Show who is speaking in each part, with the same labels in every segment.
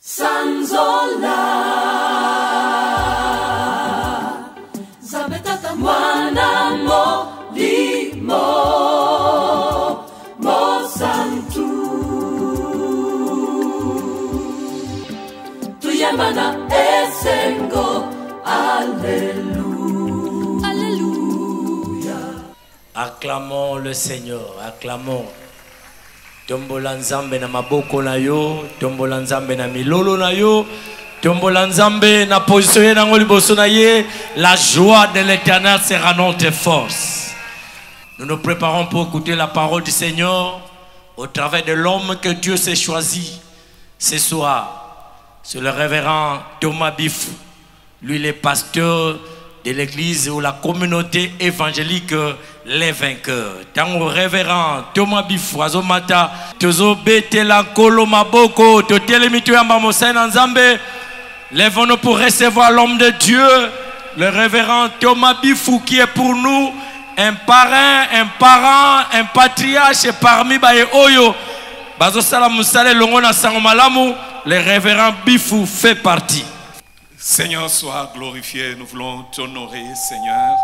Speaker 1: Sanzola Zabetata mwana molimo Mosantu Tuyambana esengo Alléluia. Alléluia.
Speaker 2: Acclamons le Seigneur, acclamons. Tombola nzambe na maboko na yo, tombola nzambe na milolo na yo, tombola nzambe na position na ngoli boso na ye. La joie de l'Éternel sera notre force. Nous nous préparons pour écouter la parole du Seigneur au travers de l'homme que Dieu s'est choisi ce soir. C'est le révérend Thomas Bifou. Lui, le pasteur de l'église ou la communauté évangélique Les Vainqueurs. Tant révérend Thomas Bifou azomata tozo betela kolo maboko to telemito ya mamosena nzambe. Lèvons-nous pour recevoir l'homme de Dieu, le révérend Thomas Bifou, qui est pour nous un parrain, un parent, un patriarche parmi baye oyo bazo sala musale longo na sango malamu. Le révérend Bifou fait partie.
Speaker 3: Seigneur, sois glorifié. Nous voulons t'honorer, Seigneur,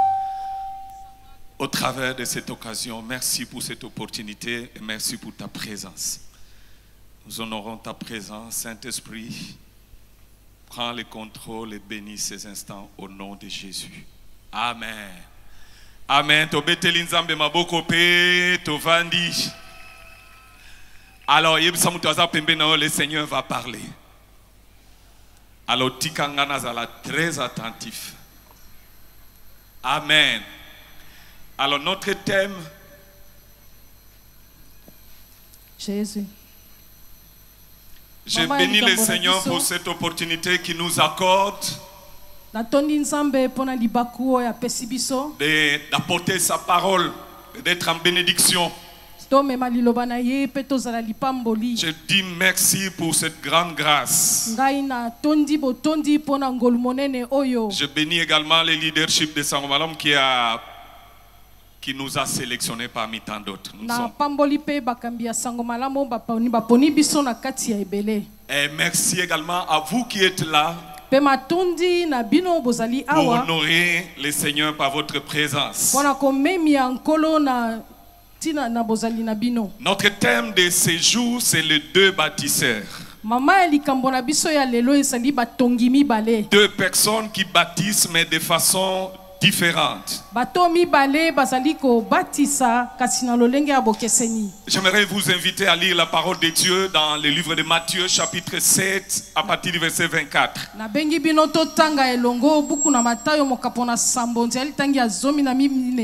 Speaker 3: au travers de cette occasion. Merci pour cette opportunité et merci pour ta présence. Nous honorons ta présence, Saint-Esprit. Prends le contrôle et bénis ces instants au nom de Jésus. Amen. Amen. Alors, le Seigneur va parler. Alors, Tikangana sera très attentif. Amen. Alors, notre thème.
Speaker 1: Jésus.
Speaker 3: Je bénis le Seigneur pour cette opportunité qu'il nous accorde d'apporter sa parole, d'être en bénédiction. Je dis merci pour cette grande grâce. Je bénis également le leadership de Sangomalom qui nous a sélectionnés parmi tant d'autres. Et merci également à vous qui êtes là pour honorer le Seigneur par votre présence. Notre thème de ce jour, c'est les deux bâtisseurs. Deux personnes qui bâtissent, mais de façon différente. J'aimerais vous inviter à lire la parole de Dieu dans le livre de Matthieu, chapitre 7, à partir du verset 24.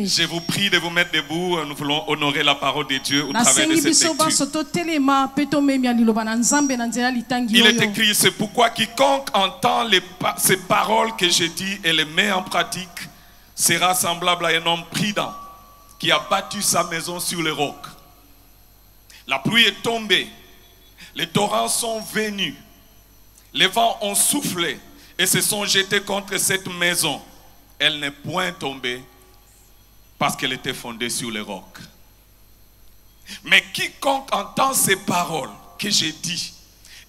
Speaker 3: Je vous prie de vous mettre debout. Nous voulons honorer la parole de Dieu au travers de cette lecture. Il est écrit, c'est pourquoi quiconque entend ces paroles que je dis et les met en pratique sera semblable à un homme prudent qui a bâti sa maison sur le roc. La pluie est tombée, les torrents sont venus, les vents ont soufflé et se sont jetés contre cette maison. Elle n'est point tombée parce qu'elle était fondée sur le roc. Mais quiconque entend ces paroles que j'ai dites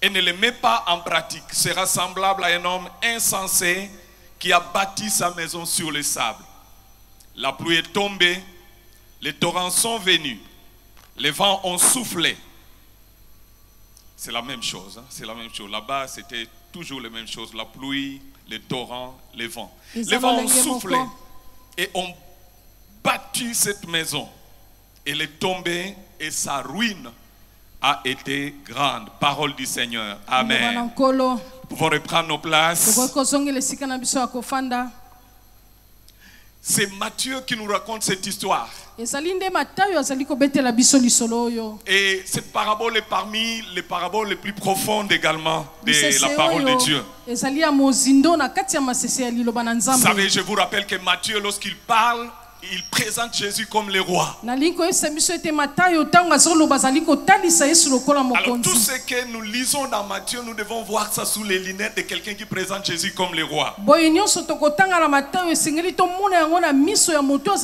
Speaker 3: et ne les met pas en pratique sera semblable à un homme insensé qui a bâti sa maison sur le sable. La pluie est tombée, les torrents sont venus, les vents ont soufflé. C'est la même chose, hein? C'est la même chose. Là-bas, c'était toujours la même chose. La pluie, les torrents, les vents. Les vents ont soufflé et ont battu cette maison. Elle est tombée et sa ruine a été grande. Parole du Seigneur. Amen. Nous pouvons reprendre nos places. C'est Matthieu qui nous raconte cette histoire. Et cette parabole est parmi les paraboles les plus profondes également de la parole de Dieu. Vous savez, je vous rappelle que Matthieu, lorsqu'il parle, il présente Jésus comme le roi.
Speaker 1: Alors tout ce
Speaker 3: que nous lisons dans Matthieu, nous devons voir ça sous les lunettes de quelqu'un qui présente Jésus comme le roi.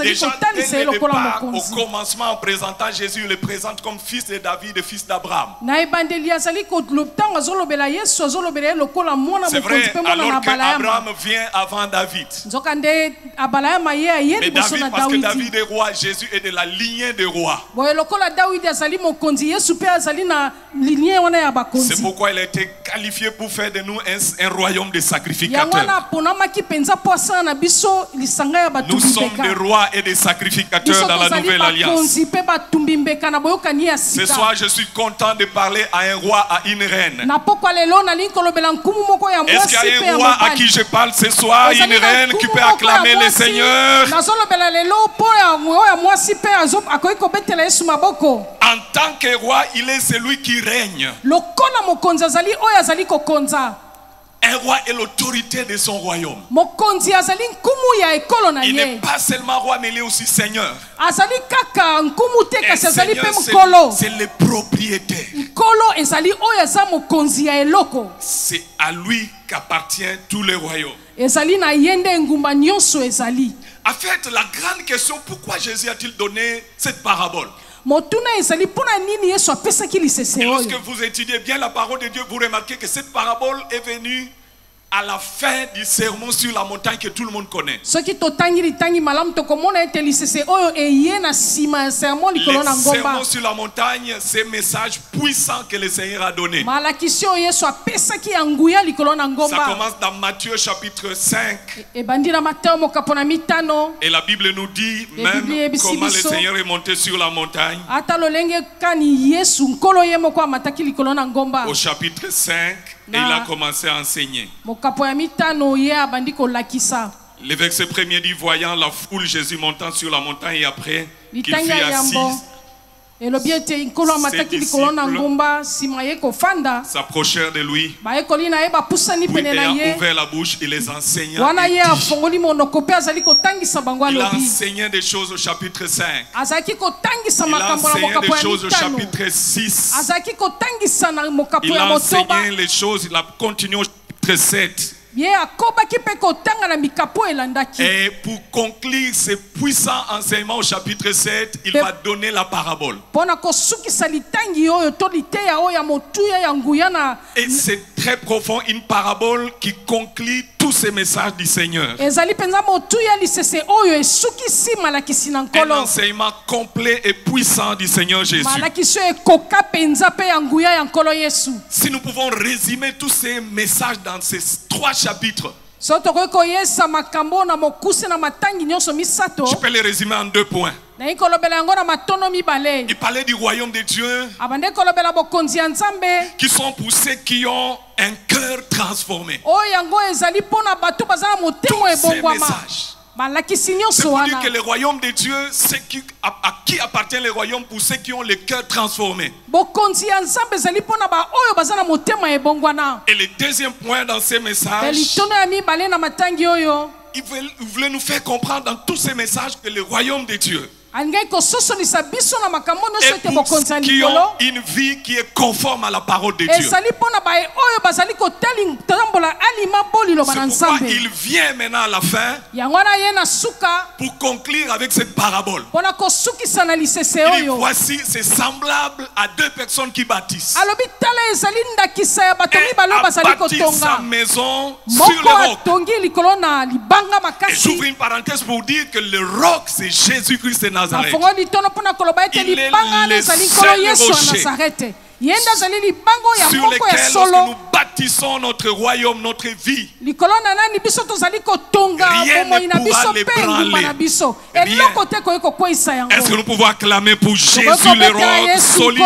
Speaker 3: Déjà, dès le départ, au commencement, en présentant Jésus, il le présente comme fils de David et fils d'Abraham. C'est vrai, alors qu'Abraham vient avant David. Mais David, parce que David est roi, Jésus est de la lignée des rois. C'est pourquoi il a été qualifié pour faire de nous un royaume de sacrificateurs. Nous sommes des rois et des sacrificateurs dans la nouvelle alliance. Ce soir, je suis content de parler à un roi, à une reine. Est-ce qu'il y a un roi à qui je parle ce soir, une reine qui peut acclamer le Seigneur? En tant que roi, il est celui qui règne. Un roi est l'autorité de son royaume. Il n'est pas seulement roi, mais il est aussi seigneur. Un seigneur, c'est le propriétaire. C'est à lui qu'appartient tout le royaume. En fait, la grande question, pourquoi Jésus a-t-il donné cette parabole? Et lorsque vous étudiez bien la parole de Dieu, vous remarquez que cette parabole est venue à la fin du sermon sur la montagne que tout le monde connaît. Le sermon sur la montagne, c'est un message puissant que le Seigneur a donné. Ça commence dans Matthieu chapitre 5. Et la Bible nous dit même comment le Seigneur est monté sur la montagne. Au chapitre 5. Et il a commencé à enseigner. Le verset premier dit, voyant la foule, Jésus montant sur la montagne et après qu'il fut assis, ses disciples s'approchèrent de lui, puis ayant ouvert la bouche, il les enseignait. Il a enseigné des choses au chapitre 5. Il a enseigné des choses au chapitre 6. Il a enseigné les choses, il a continué au chapitre 7. Et pour conclure ce puissant enseignement au chapitre 7, il va donner la parabole. Et c'est très profond, une parabole qui conclut tous ces messages du Seigneur. Un enseignement complet et puissant du Seigneur Jésus. Si nous pouvons résumer tous ces messages dans ces 3 chapitres, je peux les résumer en 2 points. Il parlait du royaume de Dieu qui sont pour ceux qui ont un cœur transformé. Tous ces messages. C'est pour dire que le royaume de Dieu, c'est à qui appartient le royaume pour ceux qui ont le cœur transformé. Et le deuxième point dans ces messages, il voulait nous faire comprendre dans tous ces messages que le royaume de Dieu et pour ceux qui ont une vie qui est conforme à la parole de Dieu. C'est pourquoi il vient maintenant à la fin pour conclure avec cette parabole. Il dit, voici, c'est semblable à 2 personnes qui bâtissent. Un a bâti sa maison sur le roc. Et j'ouvre une parenthèse pour dire que le roc, c'est Jésus-Christ de Nazareth. Il est le seul rocher sur lequel, lorsque nous bâtissons notre royaume, notre vie, rien ne pourra l'ébranler. Est-ce que nous pouvons acclamer pour Jésus le roc solide?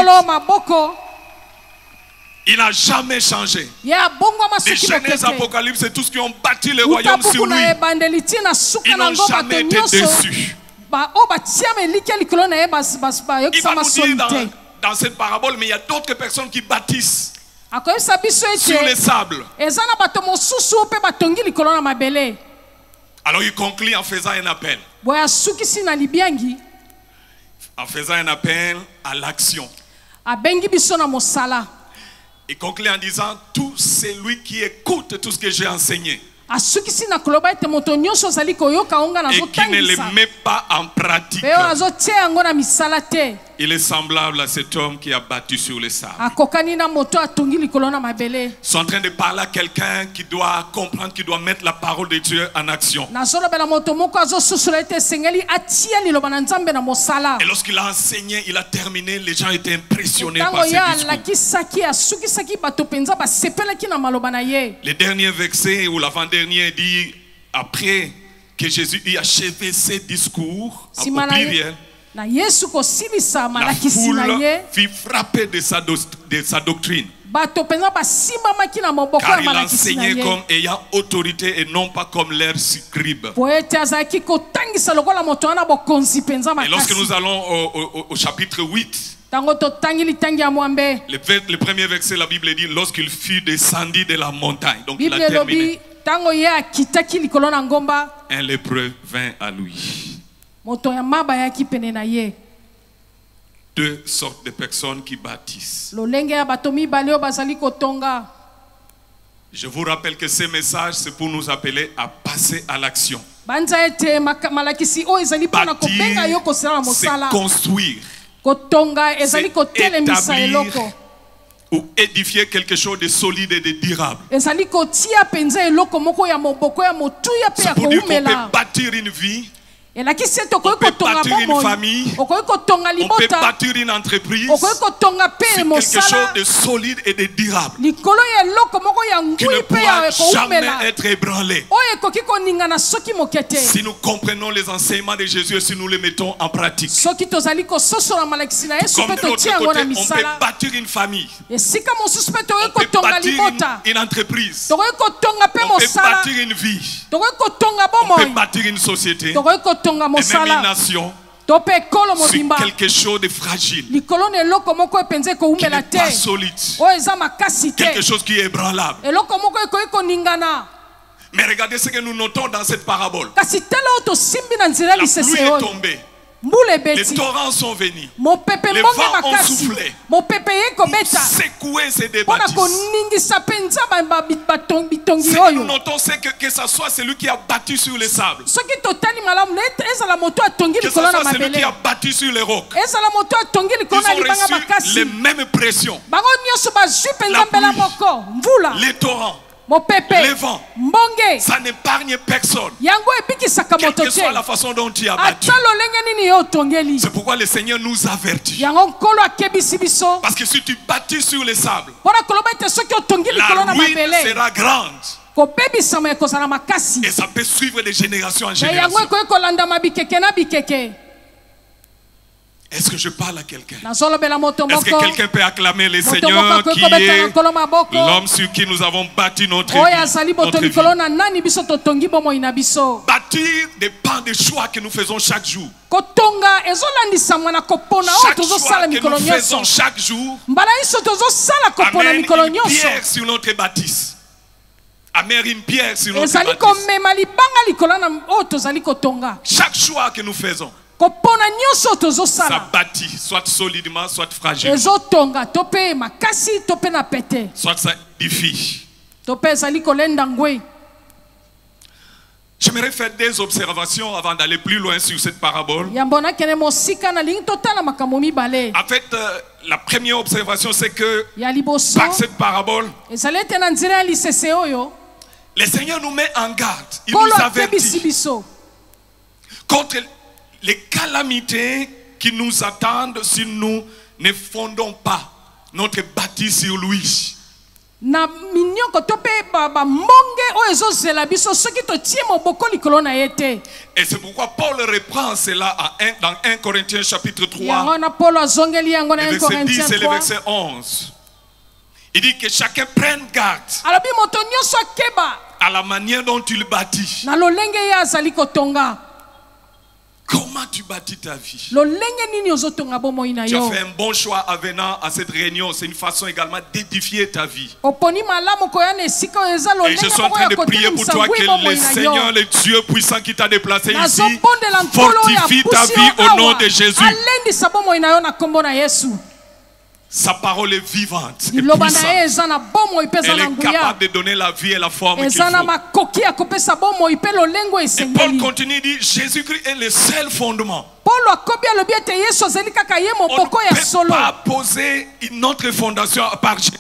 Speaker 3: Il n'a jamais changé. De Genèse, Apocalypse, c'est tous qui ont bâti le royaume sur lui. Ils n'ont jamais été déçus. Il va nous dire dans cette parabole, mais il y a d'autres personnes qui bâtissent sur les sables. Alors il conclut en faisant un appel. en faisant un appel à l'action. Il conclut en disant, tout celui qui écoute tout ce que j'ai enseigné et qui ne le met pas en pratique, il est semblable à cet homme qui a battu sur le sable. Ils sont en train de parler à quelqu'un qui doit comprendre, qui doit mettre la parole de Dieu en action. Et lorsqu'il a enseigné, il a terminé, les gens étaient impressionnés par ses discours. Le dernier verset ou l'avant-dernier dit, après que Jésus eut achevé ses discours, au pluriel, la foule fut frappée de sa doctrine. Car il enseignait comme ayant autorité et non pas comme leurs scribes. Et lorsque nous allons au chapitre 8, le premier verset, la Bible dit, lorsqu'il fut descendu de la montagne, donc il a terminé, un lépreux vint à lui. Deux sortes de personnes qui bâtissent. Je vous rappelle que ce message, c'est pour nous appeler à passer à l'action. Bâtir, c'est construire. C'est établir ou édifier quelque chose de solide et de durable. C'est pour dire qu'on peut bâtir une vie, on peut bâtir une famille, on peut bâtir une entreprise. C'est quelque chose de solide et de durable qui ne pourra jamais être ébranlé si nous comprenons les enseignements de Jésus et si nous les mettons en pratique. Comme de l'autre côté, on peut bâtir une famille, on peut bâtir une entreprise, on peut bâtir une vie, on peut bâtir une société et même une nation sur quelque chose de fragile, qui n'est pas solide, quelque chose qui est ébranlable. Mais regardez ce que nous notons dans cette parabole. La pluie est tombée. Les torrents sont venus. Les vents ont soufflé pour secouer ces bâtisses. Ce que nous notons, c'est que ce soit celui qui a battu sur les sables, que ce soit celui qui a battu sur les rocs, ils ont reçu les mêmes pressions. La pluie, les torrents, les vents, ça n'épargne personne, quelle que soit la façon dont tu as battu. C'est pourquoi le Seigneur nous avertit. Parce que si tu bâtis sur les sables, la ruine sera grande. Et ça peut suivre de génération en génération. Est-ce que je parle à quelqu'un? Est-ce que quelqu'un peut acclamer le Seigneur qui est l'homme sur qui nous avons bâti notre vie? Bâtir dépend des choix que nous faisons chaque jour. Chaque choix que nous faisons chaque jour amène une pierre sur notre bâtisse. Amène une pierre sur notre bâtisse. Chaque choix que nous faisons, ça bâtit, soit solidement, soit fragilement, soit ça édifie. J'aimerais faire des observations avant d'aller plus loin sur cette parabole. En fait, la première observation, c'est que par cette parabole, le Seigneur nous met en garde. Il nous avertit contre les calamités qui nous attendent si nous ne fondons pas notre bâtisse sur lui. Et c'est pourquoi Paul reprend cela dans 1 Corinthiens chapitre 3, le verset 10 et le verset 11. Il dit que chacun prenne garde à la manière dont il bâtit, Comment tu bâtis ta vie?
Speaker 1: Tu
Speaker 3: as fait un bon choix en venant à cette réunion. C'est une façon également d'édifier ta vie. Et je suis en train de prier pour toi que le Seigneur, le Dieu puissant qui t'a déplacé ici, fortifie ta vie au nom de Jésus. Sa parole est vivante et puissante. Elle est capable de donner la vie et la forme qu'il faut. Et Paul continue, dit, Jésus-Christ est le seul fondement. On ne peut pas poser une autre fondation par Jésus.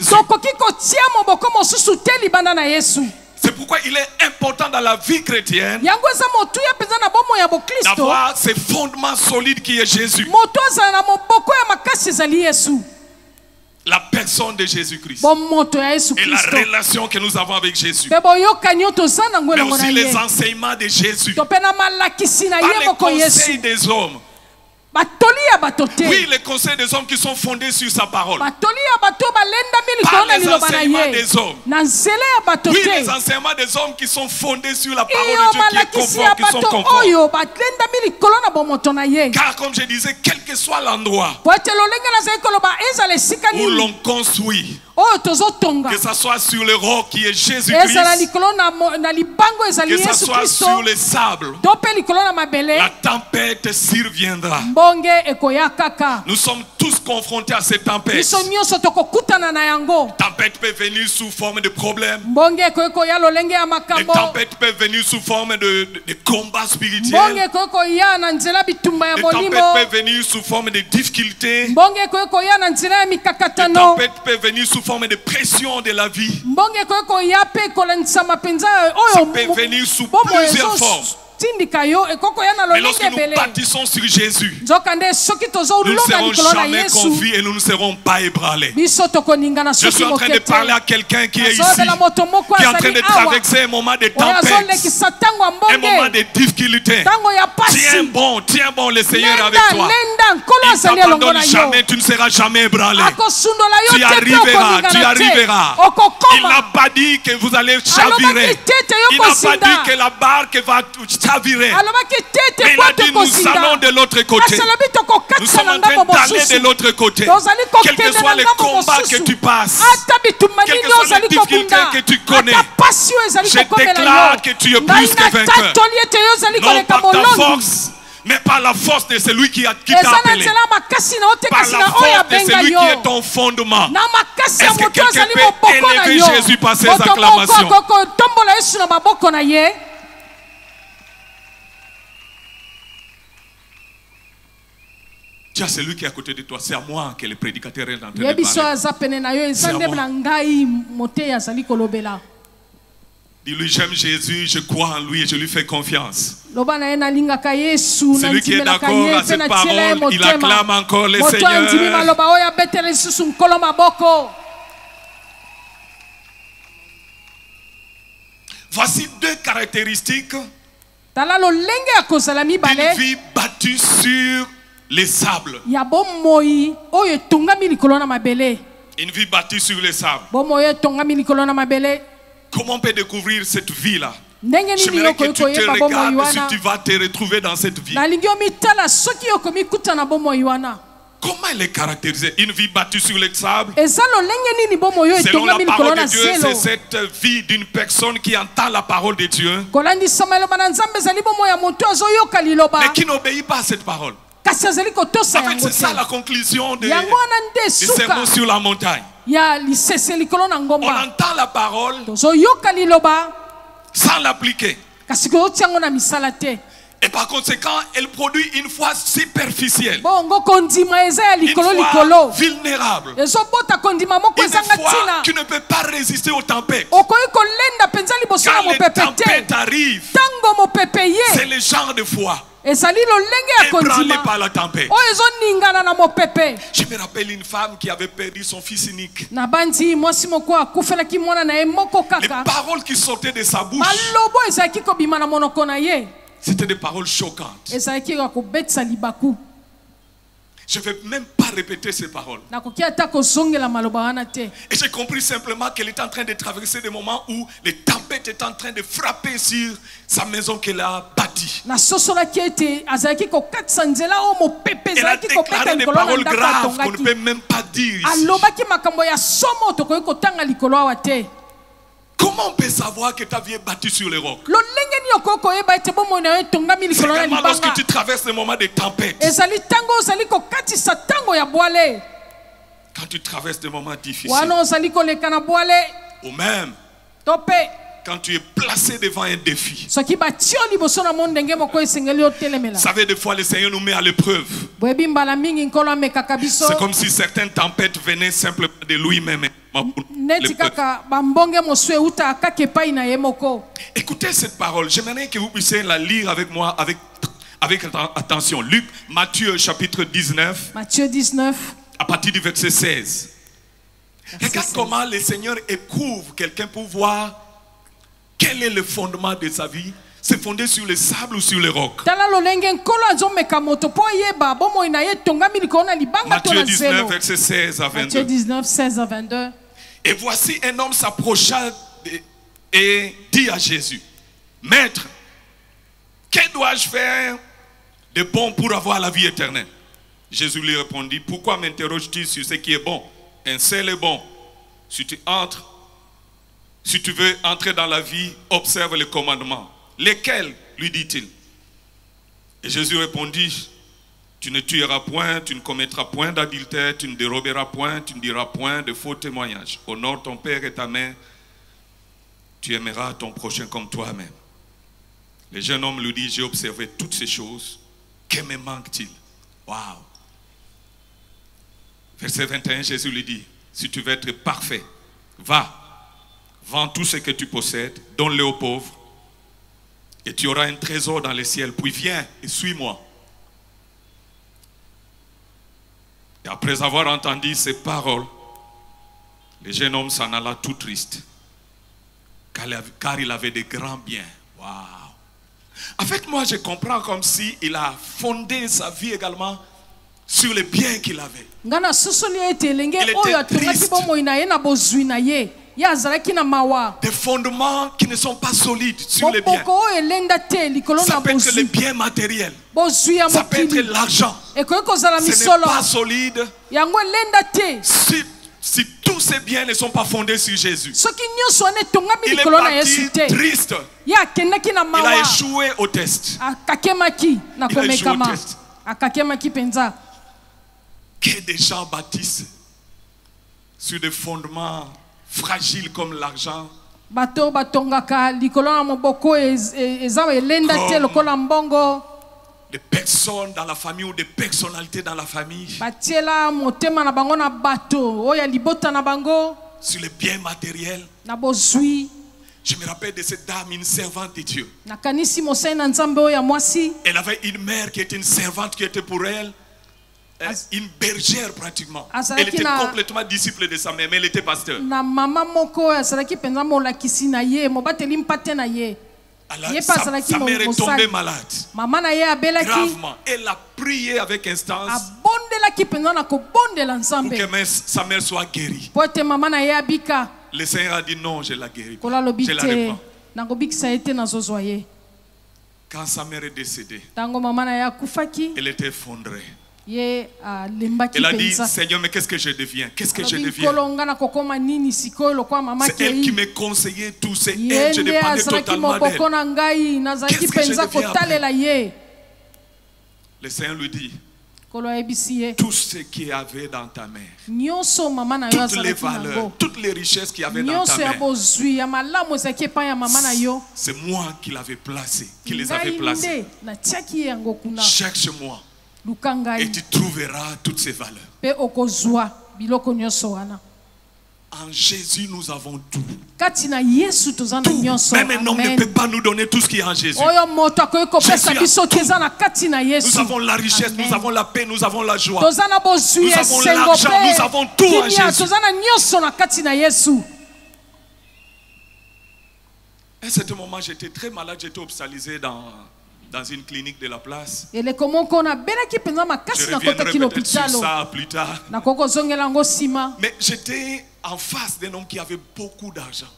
Speaker 3: C'est pourquoi il est important dans la vie chrétienne d'avoir ce fondement solide qui est Jésus. La personne de Jésus-Christ et la relation que nous avons avec Jésus, mais aussi les enseignements de Jésus, pas les conseils des hommes. Oui, les conseils des hommes qui sont fondés sur sa parole, pas les enseignements des hommes. Oui, les enseignements des hommes qui sont fondés sur la parole de Dieu, qui est conforme, qui sont conformes. Car comme je disais, quel que soit l'endroit où l'on construit, que ce soit sur le roc qui est Jésus-Christ, que ce soit sur le sable, la tempête surviendra. Nous sommes tous confrontés à cette tempête. Tempête peut venir sous forme de problèmes. Les tempêtes peuvent venir sous forme de combats spirituels. Les tempêtes peuvent venir sous forme de difficultés. Les tempêtes peuvent venir sous forme de pression de la vie. Ça peut venir sous plusieurs formes. Mais lorsque nous bâtissons sur Jésus, nous ne serons jamais confus et nous ne serons pas ébranlés. Je suis en train de parler à quelqu'un qui est ici, qui est en train de traverser un moment de tempête, un moment de difficulté. Tiens bon, le Seigneur est avec toi. Il ne t'abandonne jamais, tu ne seras jamais ébranlé. Tu arriveras. Il n'a pas dit que vous allez chavirer. Il n'a pas dit que la barque va chavirer. Mais il a dit nous allons de l'autre côté. Nous sommes en train d'aller de l'autre côté. Quel que soit le combat que tu passes, quelles que soient les difficultés que tu connais, je déclare que tu es plus que vainqueur. Non par ta force, mais par la force de celui qui t'a appelé. Par la force de celui qui est ton fondement. Est-ce que quelqu'un peut élever Jésus par ses acclamations? Tiens, celui qui est à côté de toi, c'est à moi que le prédicateur est en train de parler. Dis-lui, j'aime Jésus, je crois en lui et je lui fais confiance. Celui qui est d'accord à cette parole, il acclame encore le Seigneur. Voici deux caractéristiques d'une vie battue sur les sables. Une vie battue sur les sables. Comment on peut découvrir cette vie-là? J'aimerais que tu te regardes si tu vas te retrouver dans cette vie. Comment elle est caractérisée? Une vie battue sur les sables. Selon la parole de Dieu, c'est cette vie d'une personne qui entend la parole de Dieu, mais qui n'obéit pas à cette parole. En fait, c'est ça la conclusion des sermons sur la montagne. On entend la parole sans l'appliquer. Et par conséquent, elle produit une foi superficielle, une foi vulnérable, une foi qui ne peut pas résister aux tempêtes. Quand les tempêtes arrivent, c'est le genre de foi ébranlé par la tempête. Je me rappelle une femme qui avait perdu son fils unique. Les paroles qui sortaient de sa bouche, c'était des paroles choquantes. Je ne vais même pas répéter ces paroles. Et j'ai compris simplement qu'elle est en train de traverser des moments où les tempêtes étaient en train de frapper sur sa maison qu'elle a bâtie. bâti.
Speaker 1: Elle
Speaker 3: a déclaré des paroles graves qu'on ne peut même pas dire ici. Comment on peut savoir que ta vie est bâtie sur les rocs? C'est également lorsque tu traverses les moments de tempête. Quand tu traverses des moments difficiles. Ou même quand tu es placé devant un défi. Vous savez, des fois le Seigneur nous met à l'épreuve. C'est comme si certaines tempêtes venaient simplement de lui-même. Écoutez cette parole. J'aimerais que vous puissiez la lire avec moi avec attention. Matthieu chapitre 19.
Speaker 1: Matthieu 19.
Speaker 3: À partir du verset 16. Regarde comment le Seigneur éprouve quelqu'un pour voir quel est le fondement de sa vie. C'est fondé sur le sable ou sur les rocs. Matthieu 19, verset 16 à 22.
Speaker 1: Matthieu 19, 16 à 22.
Speaker 3: Et voici un homme s'approcha et dit à Jésus: Maître, que dois-je faire de bon pour avoir la vie éternelle? Jésus lui répondit: Pourquoi m'interroges-tu sur ce qui est bon? Un seul est bon. Si tu veux entrer dans la vie, observe les commandements. Lesquels? Lui dit-il. Et Jésus répondit: Tu ne tueras point, tu ne commettras point d'adultère, tu ne déroberas point, tu ne diras point de faux témoignages. Honore ton père et ta mère. Tu aimeras ton prochain comme toi-même. Le jeune homme lui dit: J'ai observé toutes ces choses. Que me manque-t-il? Waouh! Verset 21, Jésus lui dit: Si tu veux être parfait, va, vends tout ce que tu possèdes, donne-le aux pauvres, et tu auras un trésor dans le ciel. Puis viens et suis-moi. Et après avoir entendu ces paroles, le jeune homme s'en alla tout triste, car il avait de grands biens. Waouh! En fait, moi, je comprends comme si il a fondé sa vie également sur les biens qu'il avait. Il était triste. Des fondements qui ne sont pas solides sur les biens. Ça peut être les biens matériels. Ça peut être l'argent. Ce n'est pas solide. Si tous ces biens ne sont pas fondés sur Jésus, il est parti triste. Il a échoué au test. Que des gens bâtissent sur des fondements fragiles comme l'argent, des personnes dans la famille ou des personnalités dans la famille, sur les biens matériels. Je me rappelle de cette dame, une servante de Dieu. Elle avait une mère qui était une servante qui était pour elle une bergère pratiquement. Elle était complètement disciple de sa mère, mais elle était pasteur. Sa mère est tombée malade. Gravement. Elle a prié avec instance pour que sa mère soit guérie. Le Seigneur a dit non, je la guéris. Je la reprends. Quand sa mère est décédée, elle était effondrée. Elle a dit: Seigneur, mais qu'est-ce que je deviens? Qu'est-ce que je deviens? C'est elle qui me conseillait tout. C'est elle, je dépendais totalement d'elle. Qu'est-ce que je deviens? Le Seigneur lui dit: tout ce qu'il y avait dans ta mère, toutes les valeurs, toutes les richesses qu'il y avait dans ta mère, c'est moi qui l'avais placé, qui les avais placées. Cherche-moi et tu trouveras toutes ces valeurs. En Jésus, nous avons tout. Tout. Même un homme ne peut pas nous donner tout ce qui est en Jésus. Jésus a tout. Nous avons la richesse, nous avons la paix, nous avons la joie. Nous avons l'argent, nous avons tout en Jésus. À ce moment, j'étais très malade, j'étais hospitalisé dans une clinique de la place. Je reviendrai peut-être sur ça plus tard. Mais j'étais en face d'un homme qui avait beaucoup d'argent.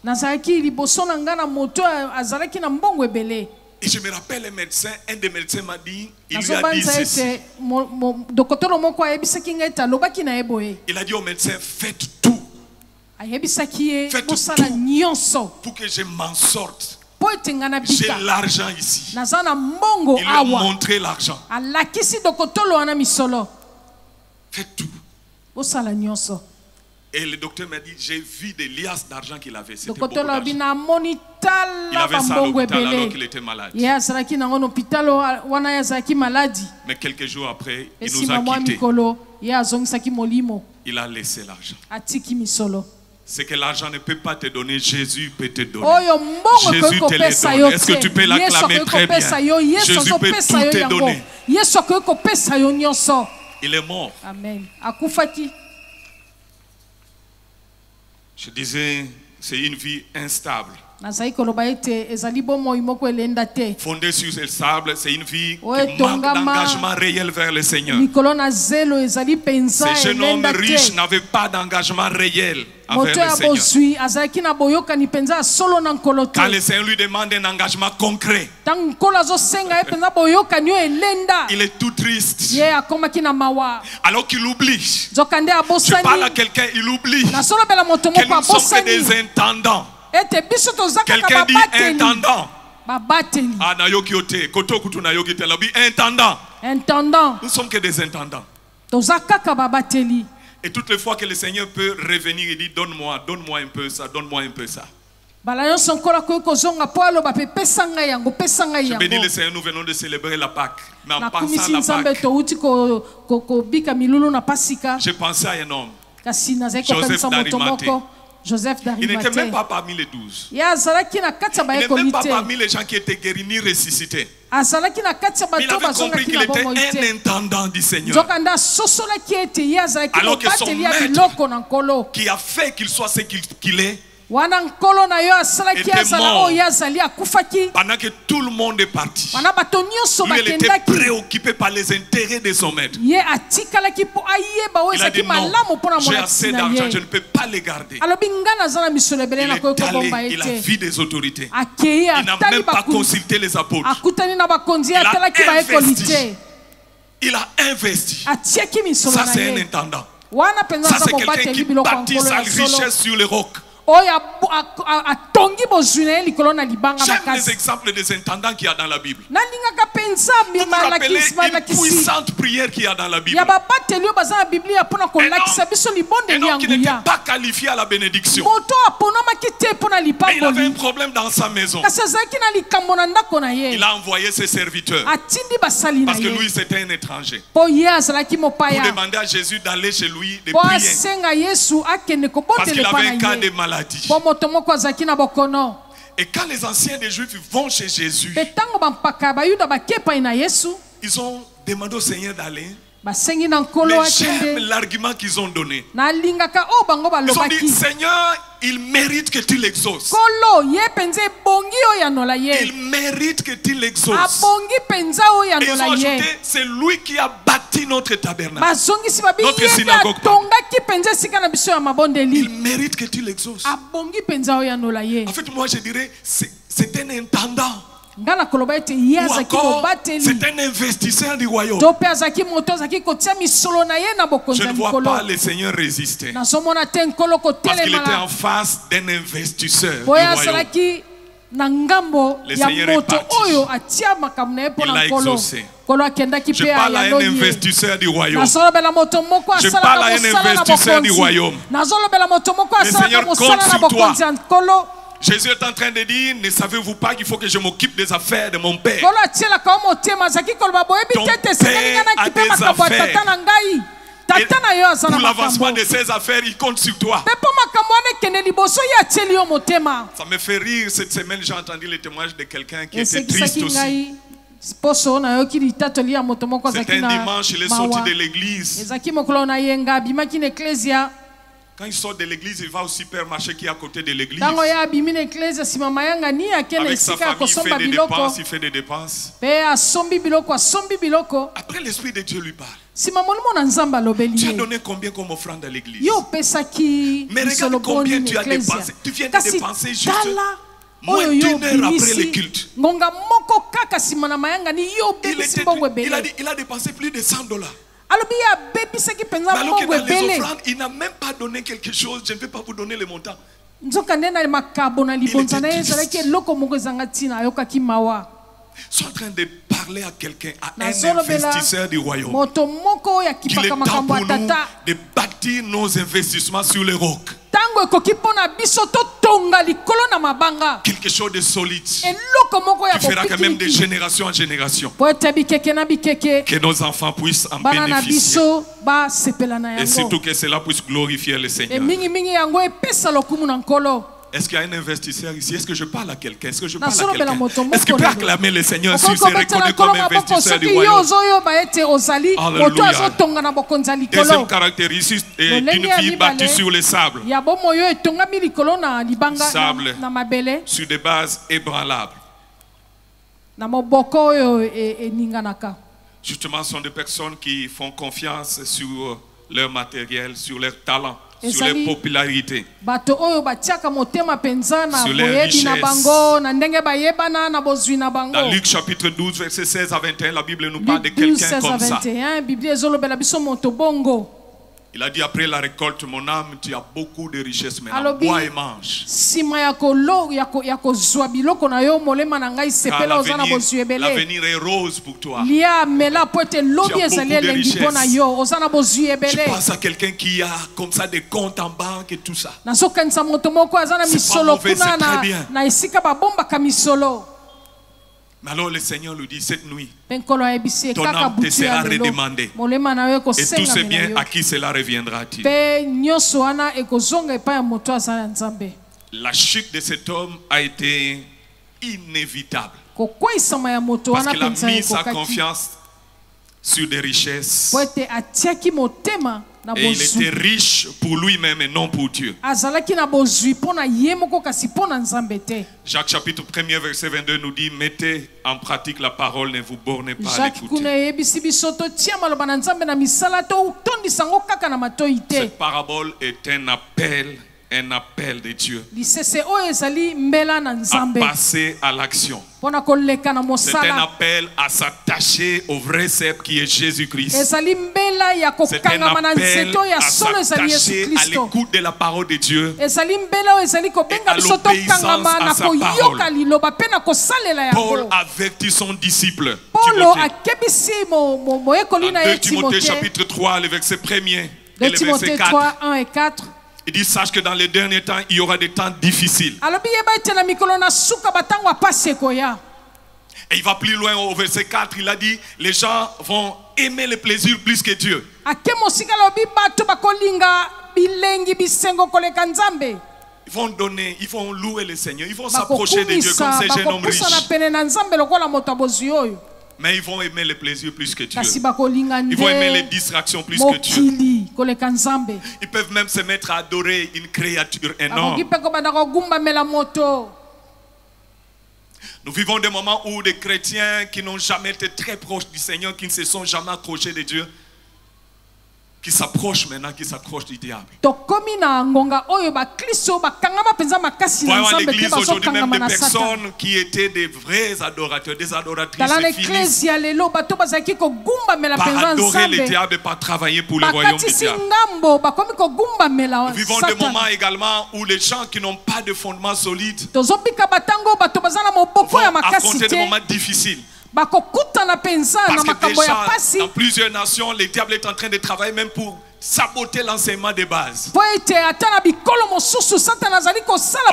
Speaker 3: Et je me rappelle un des médecins m'a dit, il lui a dit ceci. Il a dit au médecin, faites tout. Faites tout pour que je m'en sorte. J'ai l'argent ici. Il lui a montré l'argent. Faites tout. Et le docteur m'a dit, j'ai vu des liasses d'argent qu'il avait. C'était beaucoup d'argent. Il avait ça à l'hôpital alors qu'il était malade. Mais quelques jours après, il nous a quittés. Il a laissé l'argent. Ce que l'argent ne peut pas te donner, Jésus peut te donner. Jésus te le donne. Est-ce que tu peux l'acclamer très bien? Jésus peut tout te donner. Il est mort.
Speaker 1: Amen.
Speaker 3: Je disais, c'est une vie instable. Fondée sur le sable, c'est une vie qui manque d'engagement réel vers le Seigneur. Ces jeunes hommes riches n'avaient pas d'engagement réel envers le Seigneur. Quand le Seigneur lui demande un engagement concret, il est tout triste. Alors qu'il oublie. Je parle à quelqu'un, il oublie que nous ne sommes que des intendants. Quelqu'un dit intendant. Ah, nayoki ote. Koto kutu nayoki te. Lobi intendant. Nous sommes que des intendants. Et toutes les fois que le Seigneur peut revenir, il dit donne-moi un peu ça, donne-moi un peu ça. Je bénis le Seigneur, nous venons de célébrer la Pâque. Mais en pensant à la Pâque, j'ai pensé à un homme, Joseph d'Arimathée. Il n'était même pas parmi les 12. Il n'était même pas parmi les gens qui étaient guéris ni ressuscités. Mais il avait compris qu'il était un intendant du Seigneur. Alors que son maître, qui a fait qu'il soit ce qu'il est, était mort pendant que tout le monde est parti. Lui, il était préoccupé par les intérêts de son maître. Il a dit non, j'ai assez d'argent, je ne peux pas les garder. Il est allé, il a vu des autorités. Il n'a même pas consulté les apôtres. Il a investi. Ça, c'est un intendant. Ça, c'est quelqu'un qui bâtit sa richesse sur les rocs. J'aime les exemples des intendants qu'il y a dans la Bible. Vous vous rappelez une puissante prière qu'il y a dans la Bible. Un homme qui n'était pas qualifié à la bénédiction. Mais il avait un problème dans sa maison. Il a envoyé ses serviteurs. Parce que lui, c'était un étranger. Pour demander à Jésus d'aller chez lui de prier. Parce qu'il avait un cas de maladie. Et quand les anciens des Juifs vont chez Jésus, ils ont demandé au Seigneur d'aller. Mais j'aime l'argument qu'ils ont donné. Ils ont dit, Seigneur, il mérite que tu l'exauces. Il mérite que tu l'exauces. Et ils ont ajouté, c'est lui qui a bâti notre tabernacle, notre synagogue. Il mérite que tu l'exauces. En fait, moi je dirais, c'est un intendant. Ou encore, c'est un investisseur du royaume. Je ne vois pas le Seigneur résister. Parce qu'il était en face d'un investisseur du royaume. Le Seigneur est parti. Il l'a exaucé. Je parle à un investisseur du royaume. Je parle à un investisseur du royaume. Le Seigneur compte sur toi. Jésus est en train de dire, ne savez-vous pas qu'il faut que je m'occupe des affaires de mon Père? Ton Père a des affaires. Et pour l'avancement de ses affaires, il compte sur toi. Ça me fait rire. Cette semaine, j'ai entendu le témoignage de quelqu'un qui était triste aussi. C'était un dimanche, il est sorti de l'église. Quand il sort de l'église, il va au supermarché qui est à côté de l'église. Avec sa famille, il fait des dépenses. Après, l'Esprit de Dieu lui parle. Tu as donné combien comme offrande à l'église? Mais regarde combien tu as dépensé. Tu viens de dépenser juste Moins d'une heure après le culte. Il a dépensé plus de $100. Mais alors que dans les offrandes, il n'a même pas donné quelque chose. Je ne vais pas vous donner le montant. Sont en train de parler à quelqu'un, à un investisseur du royaume. Qu'il est temps pour nous de bâtir nos investissements sur le roc. Quelque chose de solide qui fera quand même de génération en génération. Que nos enfants puissent en bénéficier. Et surtout que cela puisse glorifier le Seigneur. Est-ce qu'il y a un investisseur ici? Est-ce que je parle à quelqu'un? Est-ce que je parle à quelqu'un? Est-ce qu'il peut acclamer le Seigneur s'il se reconnaît comme investisseur du royaume? Alléluia. Deuxième caractéristique d'une vie bâtie sur le sable. Sable sur des bases ébranlables. Justement, ce sont des personnes qui font confiance sur leur matériel, sur leur talent, sur leur popularité, sur leur richesse. Dans Luc chapitre 12, verset 16 à 21, la Bible nous parle de quelqu'un comme ça. Il a dit, après la récolte, mon âme, tu as beaucoup de richesses maintenant. Bois et mange. Car l'avenir est rose pour toi. Tu as beaucoup de richesses. Tu penses à quelqu'un qui a comme ça des comptes en banque et tout ça. C'est pas mauvais, c'est très bien. Mais alors le Seigneur lui dit, cette nuit, ton âme te sera redemandée. Et tous ces biens, à qui cela reviendra-t-il? La chute de cet homme a été inévitable. Parce qu'il a mis sa confiance sur des richesses. Et il était riche pour lui-même et non pour Dieu. Jacques chapitre 1er verset 22 nous dit, mettez en pratique la parole, ne vous bornez pas à l'écouter. Cette parabole est un appel de Dieu à passer à l'action. C'est un appel à s'attacher au vrai cep qui est Jésus-Christ. C'est un appel à s'attacher à l'écoute de la parole de Dieu et à l'obéissance à sa parole. Paul avertit son disciple dans 2 Timothée chapitre 3, le verset 1er et le verset 4. Il dit, sache que dans les derniers temps, il y aura des temps difficiles. Et il va plus loin au verset 4, il a dit, les gens vont aimer le plaisir plus que Dieu. Ils vont donner, ils vont louer le Seigneur, ils vont s'approcher de Dieu comme ces jeunes hommes riches. Mais ils vont aimer le plaisir plus que Dieu. Ils vont aimer les distractions plus que Dieu. Ils peuvent même se mettre à adorer une créature énorme. Nous vivons des moments où des chrétiens qui n'ont jamais été très proches du Seigneur, qui ne se sont jamais approchés de Dieu, qui s'approchent maintenant, qui s'approchent du diable. Voyons à l'église aujourd'hui même des personnes qui étaient des vrais adorateurs, des adoratrices qui finissent par adorer le diable et par travailler pour le royaume du diable. Nous vivons des moments également où les gens qui n'ont pas de fondement solide vont affronter des moments difficiles. Parce que déjà, dans plusieurs nations, le diable est en train de travailler même pour saboter l'enseignement de base. On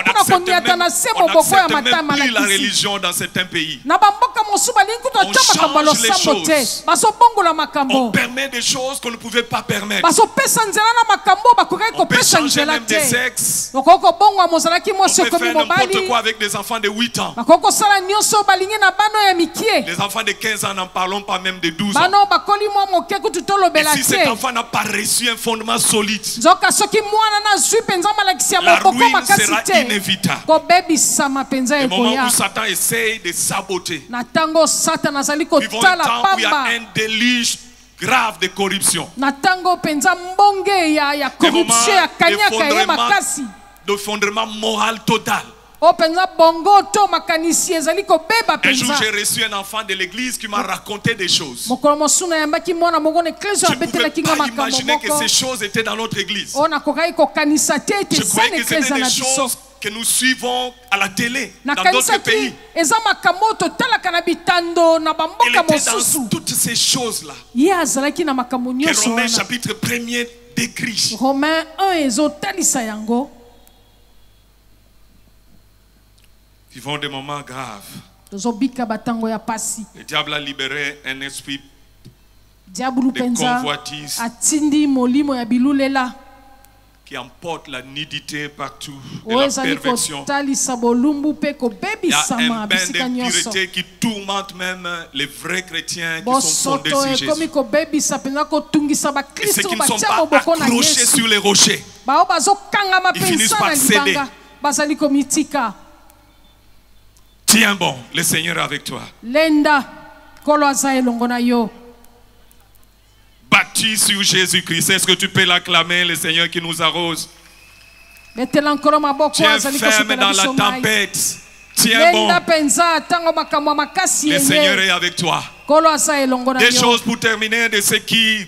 Speaker 3: n'accepte même plus la religion dans certains pays. On change les choses. On permet des choses qu'on ne pouvait pas permettre. On peut changer même des sexes. On peut faire n'importe quoi avec des enfants de 8 ans. Les enfants de 15 ans, n'en parlons pas, même de 12 ans. Et si cet enfant n'a pas reçu un fondement solide, la ruine sera inévitable. Le moment où Satan essaye de saboter, vivons un temps où il y a un déluge grave de corruption. Des moments d'effondrement moral total.
Speaker 1: O penza bongo to makanisi ezali ko beba
Speaker 3: Un jour,
Speaker 1: penza.
Speaker 3: j'ai reçu un enfant de l'église qui m'a raconté des choses.
Speaker 1: Mokolo mosuna yambaki mwana moko na
Speaker 3: Je
Speaker 1: eklesia
Speaker 3: ne
Speaker 1: abetela
Speaker 3: pouvais
Speaker 1: kinga
Speaker 3: pas
Speaker 1: makambo
Speaker 3: imaginer que
Speaker 1: moko.
Speaker 3: ces choses étaient dans notre église.
Speaker 1: O nakokai kokanisa te ete
Speaker 3: Je
Speaker 1: eza
Speaker 3: croyais
Speaker 1: na
Speaker 3: que c'était
Speaker 1: eklesia na
Speaker 3: des
Speaker 1: biso.
Speaker 3: choses que nous suivons à la télé, dans d'autres
Speaker 1: Nakanisaki
Speaker 3: pays.
Speaker 1: eza makambo totalaka na bitando na
Speaker 3: Il
Speaker 1: bamboka
Speaker 3: était dans
Speaker 1: mosusu.
Speaker 3: toutes ces choses-là
Speaker 1: Ye azalaki na makambo
Speaker 3: que
Speaker 1: nyonso
Speaker 3: Romains
Speaker 1: wana.
Speaker 3: chapitre 1er décrit.
Speaker 1: Romain 1 ezotalisa yango.
Speaker 3: Vivons des moments graves.
Speaker 1: Tozobika batango ya pasi.
Speaker 3: Le diable a libéré un esprit
Speaker 1: Diabulu
Speaker 3: de
Speaker 1: penza
Speaker 3: convoitise
Speaker 1: atindi molimo ya bilulela.
Speaker 3: qui emporte la nudité partout et
Speaker 1: Oyo
Speaker 3: la
Speaker 1: ezali
Speaker 3: perversion.
Speaker 1: kotalisa bolumbu pe
Speaker 3: Il y a
Speaker 1: kobebisama
Speaker 3: un bain
Speaker 1: bisika nyonso.
Speaker 3: d'impureté qui tourmente même les vrais chrétiens qui sont fondés
Speaker 1: Bosoto
Speaker 3: sur
Speaker 1: ekomi
Speaker 3: Jésus.
Speaker 1: kobebisa penza kotungisa
Speaker 3: Et ceux
Speaker 1: bakristo
Speaker 3: qui ne sont
Speaker 1: batia
Speaker 3: pas
Speaker 1: moboko na
Speaker 3: accrochés
Speaker 1: Yesu.
Speaker 3: sur les rochers,
Speaker 1: Bao bazokangama
Speaker 3: Ils finissent
Speaker 1: penza
Speaker 3: par
Speaker 1: na
Speaker 3: céder.
Speaker 1: libanga bazali komitika.
Speaker 3: tiens bon, le Seigneur est avec toi.
Speaker 1: Lenda kolo aza elongo na yo.
Speaker 3: Bâti sur Jésus-Christ, est-ce que tu peux l'acclamer, le Seigneur qui nous arrose?
Speaker 1: Betela nkolo maboko
Speaker 3: Tiens
Speaker 1: azali
Speaker 3: ferme
Speaker 1: kosopela
Speaker 3: dans la
Speaker 1: biso mai.
Speaker 3: tempête. Tiens bon,
Speaker 1: Lenda penza tango makambo ya makasi
Speaker 3: le Seigneur
Speaker 1: yenye.
Speaker 3: est avec toi.
Speaker 1: Kolo aza elongo na
Speaker 3: Des
Speaker 1: yo.
Speaker 3: choses pour terminer de ceux qui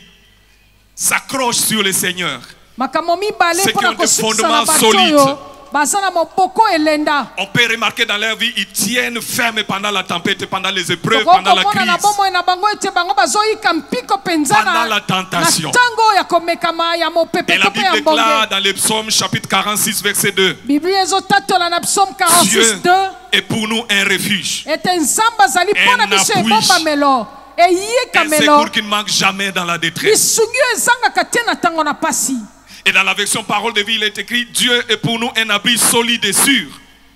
Speaker 3: s'accrochent sur le Seigneur.
Speaker 1: Makambo mibale
Speaker 3: Ceux qui
Speaker 1: mpona
Speaker 3: ont des
Speaker 1: kosukisa na
Speaker 3: fondements
Speaker 1: bato
Speaker 3: solides.
Speaker 1: oyo baza na moboko elenda.
Speaker 3: On peut remarquer dans leur vie, ils tiennent ferme pendant la tempête, pendant les épreuves, pendant la
Speaker 1: Tokokomona na
Speaker 3: crise.
Speaker 1: bomoi na bango ete bango bazoyika mpiko penza
Speaker 3: Pendant
Speaker 1: na
Speaker 3: la tentation.
Speaker 1: ntango ya komekama ya
Speaker 3: Et
Speaker 1: mopepe
Speaker 3: la
Speaker 1: to mpe
Speaker 3: Bible
Speaker 1: ya
Speaker 3: déclare
Speaker 1: mbonge.
Speaker 3: dans le psaume chapitre 46 verset 2,
Speaker 1: Biblia ezotatola na psaume
Speaker 3: Dieu
Speaker 1: 46:2
Speaker 3: est pour nous un refuge,
Speaker 1: ete nzambe azali mpona
Speaker 3: Un
Speaker 1: biso
Speaker 3: appui.
Speaker 1: ebombamelo
Speaker 3: un
Speaker 1: eyikamelo
Speaker 3: secours qui ne manque jamais dans la détresse.
Speaker 1: lisungi oyo ezangaka te na ntango na pasi.
Speaker 3: Et dans la version parole de vie, il est écrit, Dieu est pour nous un abri solide et sûr.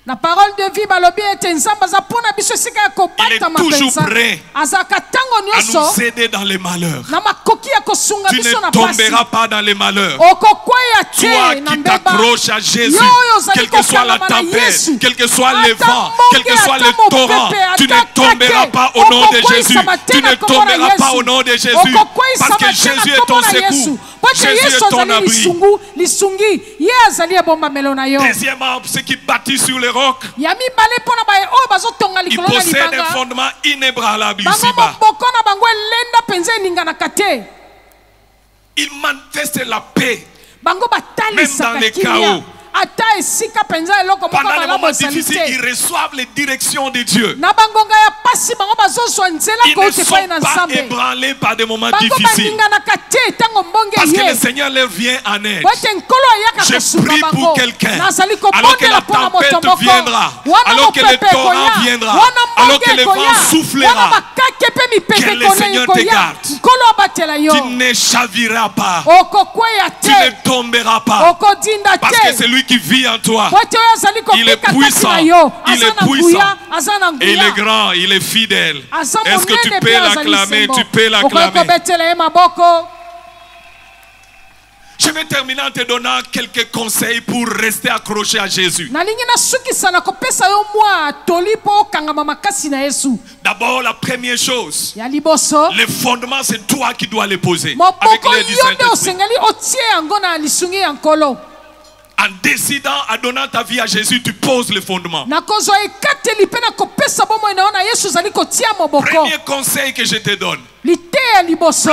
Speaker 1: Na parole de vie balobi ete nzambe aza mpona biso esika ya kobatama
Speaker 3: Il est toujours
Speaker 1: mpenza.
Speaker 3: prêt
Speaker 1: azalaka ntango
Speaker 3: À
Speaker 1: nyonso
Speaker 3: nous aider dans les malheurs.
Speaker 1: na makoki ya kosunga
Speaker 3: Tu
Speaker 1: biso na
Speaker 3: ne
Speaker 1: pasi.
Speaker 3: tomberas pas dans les malheurs.
Speaker 1: Okokweya
Speaker 3: Toi
Speaker 1: te na
Speaker 3: qui
Speaker 1: mbeba.
Speaker 3: t'accroches à Jésus,
Speaker 1: Yo oyo ozali
Speaker 3: quelle que soit la
Speaker 1: kokangama na
Speaker 3: tempête,
Speaker 1: Yesu.
Speaker 3: quel que soit
Speaker 1: Ata
Speaker 3: le vent, quel que
Speaker 1: monge,
Speaker 3: soit
Speaker 1: ata
Speaker 3: le torrent,
Speaker 1: mopepe,
Speaker 3: tu ne
Speaker 1: ata
Speaker 3: tomberas
Speaker 1: kake.
Speaker 3: pas au nom de Jésus.
Speaker 1: Okokweyisama te
Speaker 3: Tu
Speaker 1: na
Speaker 3: ne
Speaker 1: kombo na
Speaker 3: tomberas pas
Speaker 1: Yesu.
Speaker 3: au nom de Jésus.
Speaker 1: Okokweyisama
Speaker 3: Parce que
Speaker 1: te na
Speaker 3: Jésus est
Speaker 1: kombo
Speaker 3: ton
Speaker 1: na Yesu.
Speaker 3: secours.
Speaker 1: Po ete
Speaker 3: Jésus
Speaker 1: Yesu
Speaker 3: est ton
Speaker 1: azali
Speaker 3: abri.
Speaker 1: lisungi ye azali ebombamelo na yo.
Speaker 3: Deuxièmement, ceux qui bâtissent sur les rocs,
Speaker 1: Ya mibale mpona oyo bazotonga
Speaker 3: ils
Speaker 1: likolo na
Speaker 3: possèdent un
Speaker 1: libanga.
Speaker 3: fondement inébranlable
Speaker 1: Bango
Speaker 3: ici-bas.
Speaker 1: moboko na bango elenda mpenza eninganaka te.
Speaker 3: Ils manifestent la paix.
Speaker 1: Bango
Speaker 3: Même dans
Speaker 1: batalisaka
Speaker 3: les
Speaker 1: kimia.
Speaker 3: chaos.
Speaker 1: Ata esika mpenza eloko moko
Speaker 3: Pendant les
Speaker 1: malamu
Speaker 3: moments
Speaker 1: ezali
Speaker 3: difficiles, ils
Speaker 1: te.
Speaker 3: reçoivent les directions de Dieu.
Speaker 1: Na bangonga ya pasi bango bazozwa nzela
Speaker 3: Ils ne
Speaker 1: kote
Speaker 3: sont
Speaker 1: epai na
Speaker 3: pas
Speaker 1: nzambe.
Speaker 3: ébranlés par des moments
Speaker 1: Bango
Speaker 3: difficiles.
Speaker 1: baninganaka te ntango mbonge
Speaker 3: Parce que le
Speaker 1: ye.
Speaker 3: Seigneur leur vient en aide.
Speaker 1: Po ete nkolo ayaka
Speaker 3: Je
Speaker 1: kosunga
Speaker 3: prie
Speaker 1: bango.
Speaker 3: pour quelqu'un.
Speaker 1: Nazali
Speaker 3: Alors que la
Speaker 1: kobondela mpona moto
Speaker 3: tempête
Speaker 1: moko.
Speaker 3: viendra.
Speaker 1: Wana
Speaker 3: Alors que le
Speaker 1: mopepe
Speaker 3: torrent
Speaker 1: ekoya.
Speaker 3: viendra.
Speaker 1: Wana
Speaker 3: Alors
Speaker 1: mbonge
Speaker 3: que le
Speaker 1: ekoya.
Speaker 3: vent soufflera.
Speaker 1: Wana bakake pe mipepe
Speaker 3: Que le
Speaker 1: ekoya
Speaker 3: Seigneur te
Speaker 1: ekoya.
Speaker 3: garde.
Speaker 1: Nkolo abatela yo.
Speaker 3: Tu ne chaviras pas.
Speaker 1: Okokweya
Speaker 3: Tu ne
Speaker 1: te.
Speaker 3: tomberas pas.
Speaker 1: Okodinda
Speaker 3: Parce que
Speaker 1: te.
Speaker 3: c'est lui qui vit en toi.
Speaker 1: Po ete oyo azali
Speaker 3: Il est
Speaker 1: kobika kati
Speaker 3: puissant.
Speaker 1: na yo.
Speaker 3: Il
Speaker 1: Aza
Speaker 3: est
Speaker 1: na
Speaker 3: puissant.
Speaker 1: nguya. Aza na
Speaker 3: Et il est
Speaker 1: nguya.
Speaker 3: grand, il est fidèle.
Speaker 1: Aza
Speaker 3: Est-ce que tu
Speaker 1: monene
Speaker 3: peux
Speaker 1: pe azali
Speaker 3: l'acclamer?
Speaker 1: sembo.
Speaker 3: Tu peux
Speaker 1: Okoki
Speaker 3: l'acclamer.
Speaker 1: kobetela ye maboko.
Speaker 3: Je vais terminer en te donnant quelques conseils pour rester accroché à Jésus.
Speaker 1: Nalingi nasukisa na kopesa yo mwa toli po okangama makasi na Yesu.
Speaker 3: D'abord, la première chose,
Speaker 1: Ya liboso.
Speaker 3: les fondements, c'est toi qui dois les poser. Avec
Speaker 1: Moboko
Speaker 3: l'aide du
Speaker 1: yo nde
Speaker 3: Saint-Esprit.
Speaker 1: osengeli otie yango na lisungi ya nkolo.
Speaker 3: En décidant à donner ta vie à Jésus, tu poses le fondement.
Speaker 1: Nakozwa ekateli pe na kopesa bomoi na yo na Yesu ozali kotia moboko.
Speaker 3: Premier conseil que je te donne,
Speaker 1: Lite ya liboso.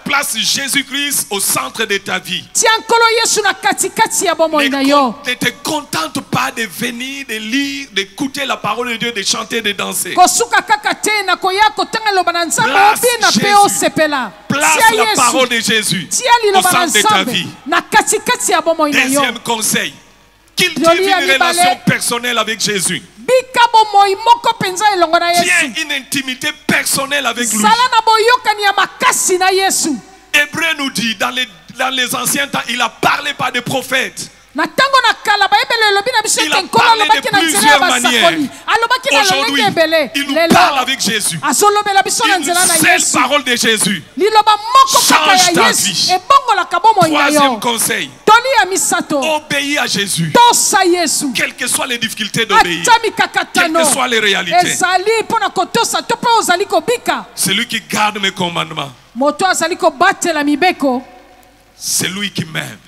Speaker 3: place Jésus-Christ au centre de ta vie.
Speaker 1: Tia nkolo Yesu na katikati ya bomoi na yo.
Speaker 3: Ne te contente pas de venir, de lire, d'écouter la parole de Dieu, de chanter, de danser.
Speaker 1: Kosuka kaka te na koya kotanga loba na nzambe
Speaker 3: Place
Speaker 1: obina pe
Speaker 3: Jésus.
Speaker 1: osepela.
Speaker 3: Place
Speaker 1: Tia
Speaker 3: la
Speaker 1: Yesu.
Speaker 3: parole de Jésus
Speaker 1: Tia
Speaker 3: au
Speaker 1: liloba na
Speaker 3: centre de ta
Speaker 1: nzambe
Speaker 3: vie.
Speaker 1: na katikati ya bomoi na yo.
Speaker 3: Deuxième conseil, cultive
Speaker 1: Joli ya
Speaker 3: une
Speaker 1: mibale.
Speaker 3: relation personnelle avec Jésus.
Speaker 1: Bika bomoi moko penza elongo na
Speaker 3: Tiens
Speaker 1: Yesu.
Speaker 3: une intimité personnelle avec lui.
Speaker 1: Sala na boyokani ya makasi na Yesu.
Speaker 3: Hébreu nous dit, dans les anciens temps, il a parlé par des prophètes.
Speaker 1: Na tango na kala bayebele lobi na biso
Speaker 3: Il a
Speaker 1: ete nkolo
Speaker 3: parlé
Speaker 1: alobaki
Speaker 3: de
Speaker 1: na nzela ya
Speaker 3: plusieurs
Speaker 1: basakoli.
Speaker 3: manières.
Speaker 1: Alobaki na lolenge
Speaker 3: Aujourd'hui,
Speaker 1: ebele.
Speaker 3: il nous
Speaker 1: Lelo
Speaker 3: parle avec Jésus.
Speaker 1: azolobela biso na
Speaker 3: Une
Speaker 1: nzela na
Speaker 3: seule
Speaker 1: Yesu.
Speaker 3: parole de Jésus.
Speaker 1: Liloba moko kaka
Speaker 3: Change ta
Speaker 1: ya
Speaker 3: vie.
Speaker 1: Yesu ebongolaka bomoi na
Speaker 3: Troisième
Speaker 1: yo.
Speaker 3: conseil,
Speaker 1: Toli ya misato.
Speaker 3: obéis à Jésus.
Speaker 1: Tosa Yesu.
Speaker 3: Quelles que soient les difficultés d'obéir,
Speaker 1: Ata mikakatano.
Speaker 3: quelles que soient les réalités,
Speaker 1: Ezali mpona kotosa to pe ozali kobika.
Speaker 3: c'est lui qui garde mes commandements.
Speaker 1: Moto azali kobatela mibeko.
Speaker 3: C'est lui qui m'aime.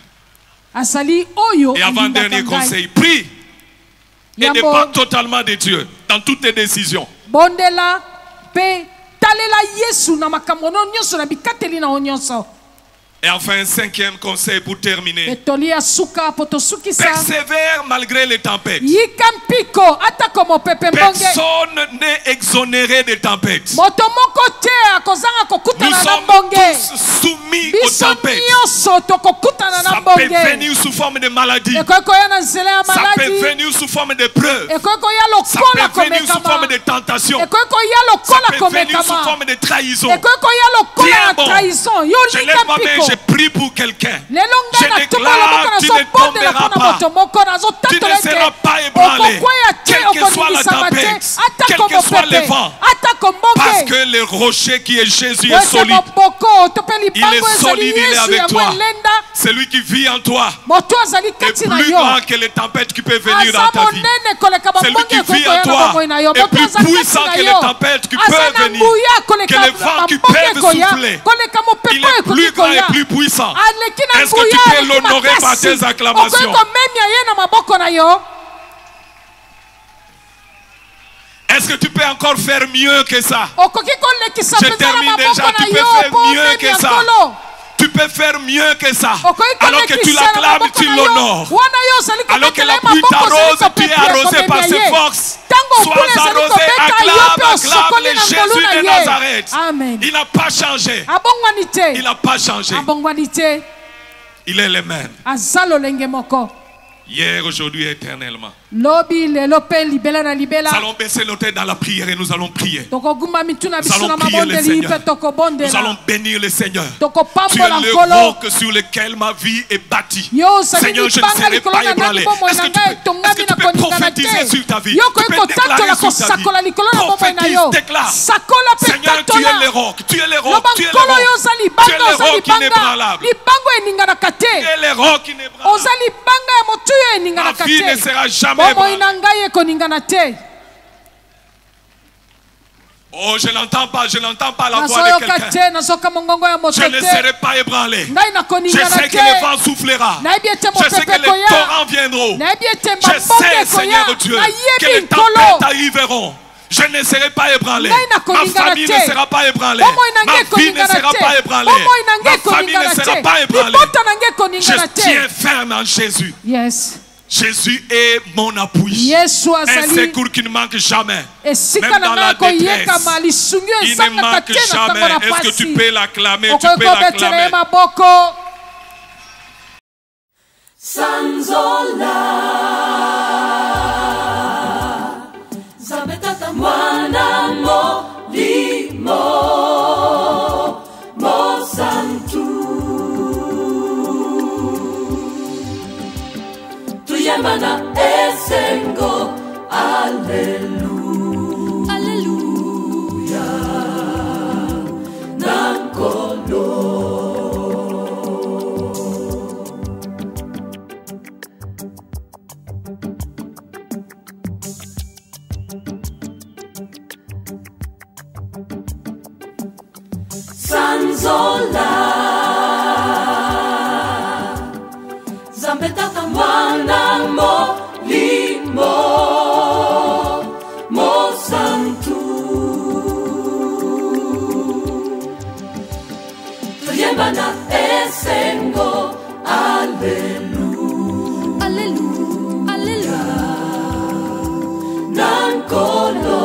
Speaker 1: Azali oyo
Speaker 3: Et avant-dernier
Speaker 1: alingaka ngai.
Speaker 3: conseil, prie. et dépends totalement de Dieu dans toutes tes décisions.
Speaker 1: Bondela pe talela Yesu na makambo nyonso na bikateli na nyonso.
Speaker 3: Et enfin, un cinquième conseil pour terminer.
Speaker 1: Persévère
Speaker 3: malgré les tempêtes.
Speaker 1: Personne
Speaker 3: n'est exonéré des tempêtes.
Speaker 1: Nous
Speaker 3: sommes tous soumis aux tempêtes. Ça peut venir sous forme de maladie. Ça peut venir sous forme de preuves. Ça peut venir sous forme de tentation. Ça peut venir sous forme de trahison. Tiens bon, je lève ma main, je prie pour quelqu'un. Je déclare, tu ne tomberas pas. Tu ne seras pas ébranlé. Quelle que soit la tempête, quel que soit le vent. Parce que le rocher qui est Jésus est solide. Il est solide, il est avec toi. Celui qui vit en toi est plus grand que les tempêtes qui peuvent venir dans ta vie. Celui qui vit en toi est plus puissant que les tempêtes qui peuvent venir, que les vents qui peuvent souffler. Il est plus grand et plus puissant. Est-ce que tu peux l'honorer par tes acclamations? Est-ce que tu peux encore faire mieux que ça? Je termine déjà. Tu peux faire mieux que ça. Tu peux faire mieux que ça. Alors que tu l'acclames, tu l'honores. Alors que la pluie t'arrose, tu es arrosé par ses forces. Sois arrosé, acclame le Jésus de Nazareth. Il n'a pas changé. Il n'a pas changé. Il est le même. Hier, aujourd'hui, éternellement. Nous allons baisser nos têtes dans la prière et nous allons prier. Nous allons prier le Seigneur. Nous allons bénir le Seigneur. Tu es le roc sur lequel ma vie est bâtie. Seigneur, je ne serai pas ébranlé. Est-ce que tu peux prophétiser sur ta vie? Tu peux déclarer sur ta vie. Prophétise, déclare. Seigneur, tu es le roc. Tu es le roc. Tu es le roc. Tu es le roc inébranlable. Tu es le roc inébranlable. Ma vie ne sera jamais ébranlée. Oh, je n'entends pas la voix de quelqu'un. Je ne serai pas ébranlé. Je sais que le vent soufflera. Je sais que les torrents viendront. Je sais, Seigneur Dieu, que les tempêtes arriveront. Je ne serai pas ébranlé. Ma famille ne sera pas ébranlée. Ma vie ne sera pas ébranlée. Ma famille ne sera pas ébranlée. Je tiens ferme en Jésus.
Speaker 1: Yes.
Speaker 3: Jésus est mon appui. Un secours qui ne manque jamais. Même dans la détresse, il ne manque jamais. Est-ce que tu peux l'acclamer? Tu peux l'acclamer.
Speaker 4: Sanzola Zabetata mwana molimo Mosantu Tuyembana esengo Alleluia Alleluia Nankolo Sanzola Zambetata mwana molimo Mosantu Tuyembana esengo Alleluia Alleluia Alleluia Nankolo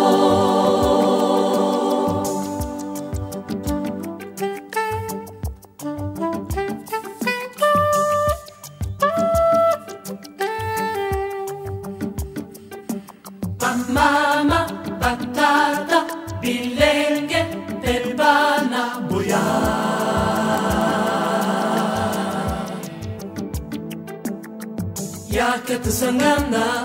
Speaker 4: Mama, batata, bilenge, tebana, boya. Yake tusangana.